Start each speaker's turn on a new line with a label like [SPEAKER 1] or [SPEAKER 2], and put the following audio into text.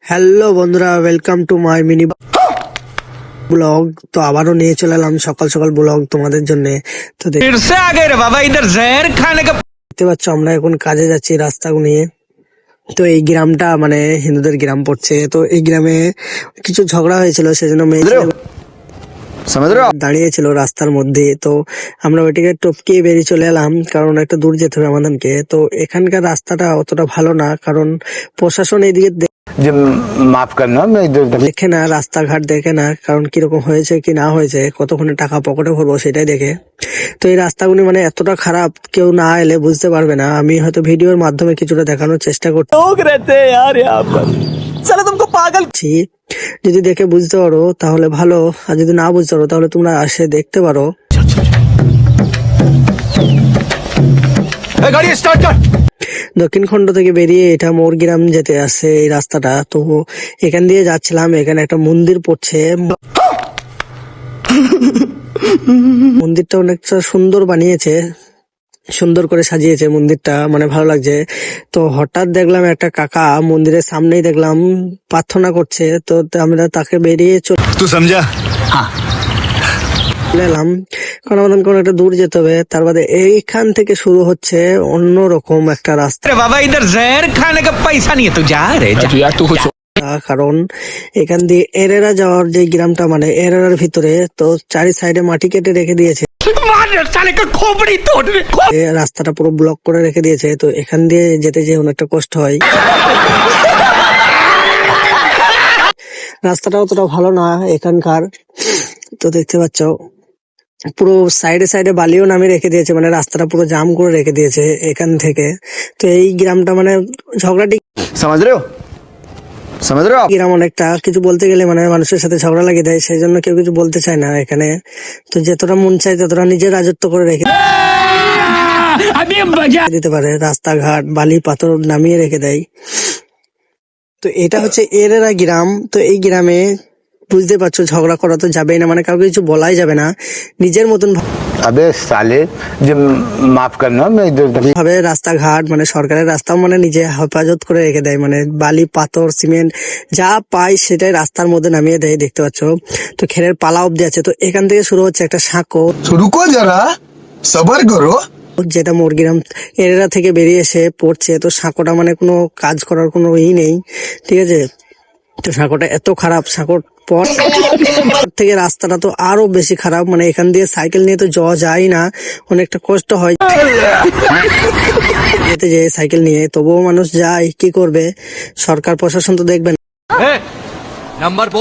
[SPEAKER 1] Hello বন্ধুরা, welcome to my mini blog. তো আবারও নিয়ে চলে এলাম সকাল সকাল ব্লগ তোমাদের জন্য। তো
[SPEAKER 2] फिर से आ गए रे बाबा इधर जहर खाने का।
[SPEAKER 1] দেখতে পাচ্ছ আমরা এখন কাজে যাচ্ছি রাস্তা নিয়ে। তো এই গ্রামটা মানে হিন্দুদের গ্রাম পড়ছে। তো এই গ্রামে কিছু ঝগড়া হয়েছিল, সেজন্য মেয়ে দাঁড়িয়েছিল রাস্তার মধ্যে। তো আমরা ওইটিকে টপকে বেরিয়ে চলে এলাম, কারণ একটা দূর যেতে হবে আমাদেরকে। তো এখানকার রাস্তাটা অতটা ভালো না, কারণ প্রশাসন এইদিকে
[SPEAKER 3] जी माफ करना मैं इधर उधर
[SPEAKER 1] দেখে না, রাস্তাঘাট দেখে না, কারণ কিরকম হয়েছে কি না হয়েছে, কতক্ষণে টাকা পকেটে ভরবো সেটাই দেখে। তো এই রাস্তাগুলি মানে এতটা খারাপ, কেউ না এলে বুঝতে পারবে না। আমি হয়তো ভিডিওর মাধ্যমে কিছুটা দেখানোর চেষ্টা করছি। যদি দেখে বুঝতে পারো তাহলে ভালো, আর যদি না বুঝতে পারো তাহলে তোমরা আসে দেখতে পারো।
[SPEAKER 3] गाड़ी स्टार्ट कर।
[SPEAKER 1] দক্ষিণ খণ্ড থেকে বেরিয়ে এটা মোরগ্রাম যেতে আসছে এই রাস্তাটা। তো এখান দিয়ে যাচ্ছিলাম, এখানে একটা মন্দির পড়ছে। মন্দিরটা অনেকটা সুন্দর বানিয়েছে, সুন্দর করে সাজিয়েছে মন্দিরটা, মানে ভালো লাগছে। তো হঠাৎ দেখলাম একটা কাকা মন্দিরের সামনেই দেখলাম প্রার্থনা করছে। তো আমরা তাকে বেরিয়ে চলে
[SPEAKER 3] तू समझा?
[SPEAKER 1] এলাম, কারণ আমাদের কোনো একটা দূর যেতে হবে। তার বাদে এইখান থেকে শুরু হচ্ছে অন্যরকম একটা রাস্তা,
[SPEAKER 2] अरे बाबा इधर जहर खाने का पैसा नहीं है तू जा रे जा।
[SPEAKER 3] यार तू कुछ
[SPEAKER 1] কারণ এখান দিয়ে এরেরা যাওয়ার যে গ্রামটা মানে এরেরার ভিতরে, তো চারি সাইডে মাটি কেটে রেখে দিয়েছে,
[SPEAKER 2] मार साले का खोपड़ी तोड़ रे।
[SPEAKER 1] রাস্তাটা পুরো ব্লক করে রেখে দিয়েছে। তো এখান দিয়ে যেতে যে অনেকটা কষ্ট হয়। রাস্তাটা অতটা ভালো না এখানকার। তো দেখতে পাচ্ছ পুরো সাইডে সাইডে বালিও নামিয়ে রেখে দিয়েছে, মানে রাস্তাটা পুরো জাম করে রেখে দিয়েছে এখান থেকে। তো এই গ্রামটা মানে ঝগড়াটি
[SPEAKER 3] समझ रहे हो? समझ रहे हो आप?
[SPEAKER 1] গ্রাম অনেকটা কিছু বলতে গেলে মানে মানুষের সাথে ঝগড়া লাগিয়ে দেয়, সেই জন্য কেউ কিছু বলতে চায় না এখানে। তো যতটা মন চায় ততটা নিজের রাজত্ব করে রেখে দিতে পারে, রাস্তাঘাট বালি পাথর নামিয়ে রেখে দেয়। তো এটা হচ্ছে এরেরা গ্রাম। তো এই গ্রামে বুঝতে পারছো ঝগড়া করা তো যাবেই না, মানে কাউকে কিছু বলাই যাবে না। নিজের মতন
[SPEAKER 3] अबे साले जी माफ करना मैं इधर उधर
[SPEAKER 1] ভাবে রাস্তাঘাট মানে সরকারের রাস্তাও মানে নিজে হেফাজত করে রেখে দেয়, মানে বালি পাথর সিমেন্ট যা পায় সেটাই রাস্তার মধ্যে নামিয়ে দেয়। দেখতে পাচ্ছ তো খেরের পালা অব্দি আছে। তো এখান থেকে শুরু হচ্ছে একটা সাঁকো,
[SPEAKER 4] रुको जरा सबर करो।
[SPEAKER 1] যেটা মোরগ্রাম এরেরা থেকে বেরিয়ে এসে পড়ছে। তো সাঁকোটা মানে কোনো কাজ করার কোনো নেই, ঠিক আছে। তো সাঁকোটা এত খারাপ, সাঁকোর পর থেকে রাস্তাটা তো আরো বেশি খারাপ, মানে এখান দিয়ে সাইকেল নিয়ে তো যাওয়া যায় না, অনেকটা কষ্ট হয় যেতে যে সাইকেল নিয়ে। তবুও মানুষ যায়, কি করবে, সরকার প্রশাসন তো দেখবেন।
[SPEAKER 2] नंबर 4